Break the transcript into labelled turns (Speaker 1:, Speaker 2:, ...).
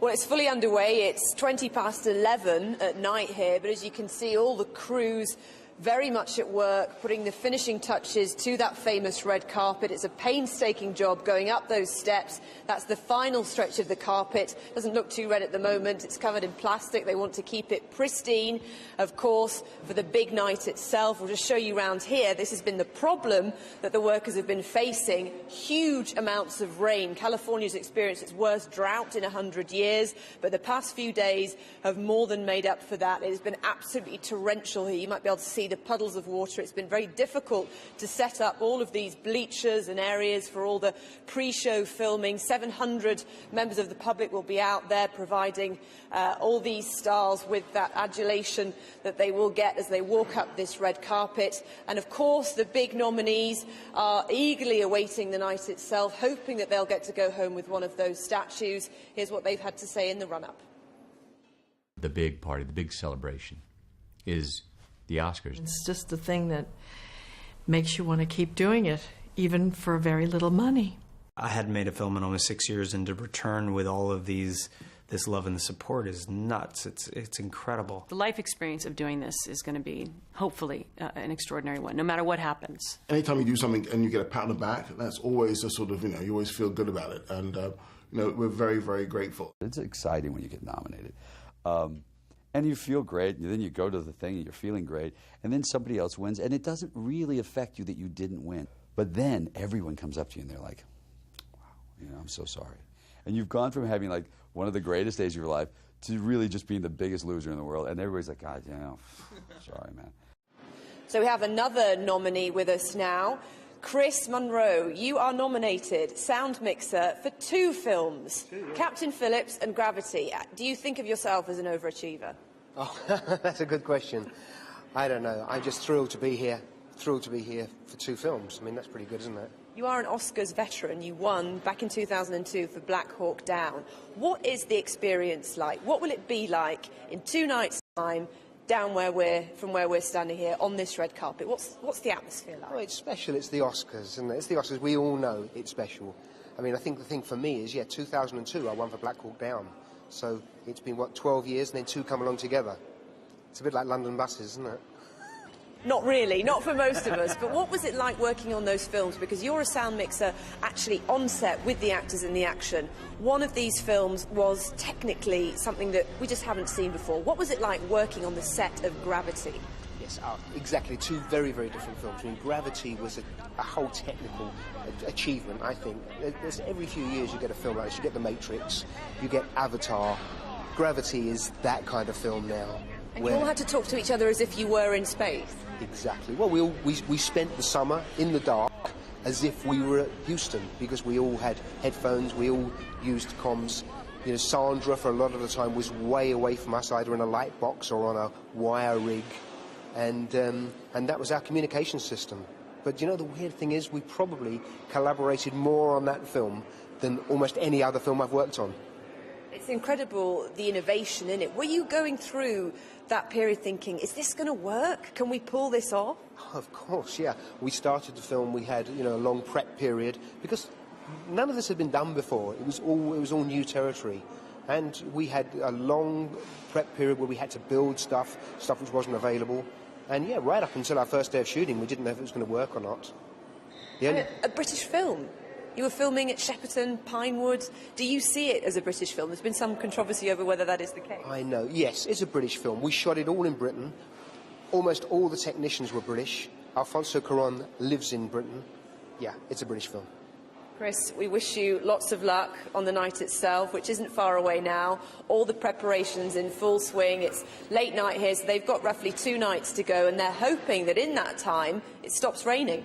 Speaker 1: Well, it's fully underway. It's 11:20 at night here, but as you can see, all the crews very much at work, putting the finishing touches to that famous red carpet. It's a painstaking job going up those steps. That's the final stretch of the carpet. Doesn't look too red at the moment. It's covered in plastic. They want to keep it pristine, of course, for the big night itself. We'll just show you around here. This has been the problem that the workers have been facing. Huge amounts of rain. California's experienced its worst drought in 100 years, but the past few days have more than made up for that. It has been absolutely torrential here. You might be able to see the puddles of water. It's been very difficult to set up all of these bleachers and areas for all the pre-show filming. 700 members of the public will be out there providing all these stars with that adulation that they will get as they walk up this red carpet. And of course, the big nominees are eagerly awaiting the night itself, hoping that they'll get to go home with one of those statues. Here's what they've had to say in the run-up.
Speaker 2: The big party, the big celebration is the Oscars.
Speaker 3: It's just the thing that makes you want to keep doing it, even for very little money.
Speaker 4: I hadn't made a film in almost 6 years, and to return with all of this love and the support is nuts. It's incredible.
Speaker 5: The life experience of doing this is going to be, hopefully, an extraordinary one, no matter what happens.
Speaker 6: Anytime you do something and you get a pat on the back, that's always a sort of, you always feel good about it. And, we're very, very grateful.
Speaker 7: It's exciting when you get nominated. And you feel great, and then you go to the thing and you're feeling great, and then somebody else wins, and it doesn't really affect you that you didn't win. But then everyone comes up to you and they're like, wow, I'm so sorry. And you've gone from having like one of the greatest days of your life to really just being the biggest loser in the world, and everybody's like, God, sorry, man.
Speaker 1: So we have another nominee with us now. Chris Munro, you are nominated sound mixer for 2 films, Captain Phillips and Gravity. Do you think of yourself as an overachiever?
Speaker 8: Oh, that's a good question. I don't know. I'm just thrilled to be here. Thrilled to be here for 2 films. I mean, that's pretty good, isn't it?
Speaker 1: You are an Oscars veteran. You won back in 2002 for Black Hawk Down. What is the experience like? What will it be like in 2 nights' time down from where we're standing here on this red carpet? What's the atmosphere like?
Speaker 8: Well, it's special. It's the Oscars, and it's the Oscars. We all know it's special. I mean, I think the thing for me is, 2002, I won for Black Hawk Down. So it's been, 12 years, and then 2 come along together. It's a bit like London buses, isn't it?
Speaker 1: Not really, not for most of us. But what was it like working on those films? Because you're a sound mixer actually on set with the actors in the action. One of these films was technically something that we just haven't seen before. What was it like working on the set of Gravity?
Speaker 8: Yes, exactly. 2 very, very different films. I mean, Gravity was a whole technical achievement, I think. Every few years you get a film like this. You get The Matrix, you get Avatar. Gravity is that kind of film now.
Speaker 1: And you all had to talk to each other as if you were in space.
Speaker 8: Exactly. Well, we spent the summer in the dark as if we were at Houston, because we all had headphones, we all used comms. Sandra, for a lot of the time, was way away from us, either in a light box or on a wire rig, and that was our communication system. But the weird thing is, we probably collaborated more on that film than almost any other film I've worked on.
Speaker 1: It's incredible, the innovation in it. Were you going through that period thinking, is this going to work? Can we pull this off?
Speaker 8: Oh, of course, yeah. We started the film, we had, a long prep period, because none of this had been done before. It was all new territory. And we had a long prep period where we had to build stuff which wasn't available. And yeah, right up until our first day of shooting, we didn't know if it was going to work or not.
Speaker 1: A British film? You were filming at Shepperton, Pinewood. Do you see it as a British film? There's been some controversy over whether that is the case.
Speaker 8: I know. Yes, it's a British film. We shot it all in Britain. Almost all the technicians were British. Alfonso Cuarón lives in Britain. Yeah, it's a British film.
Speaker 1: Chris, we wish you lots of luck on the night itself, which isn't far away now. All the preparations in full swing. It's late night here, so they've got roughly 2 nights to go, and they're hoping that in that time it stops raining.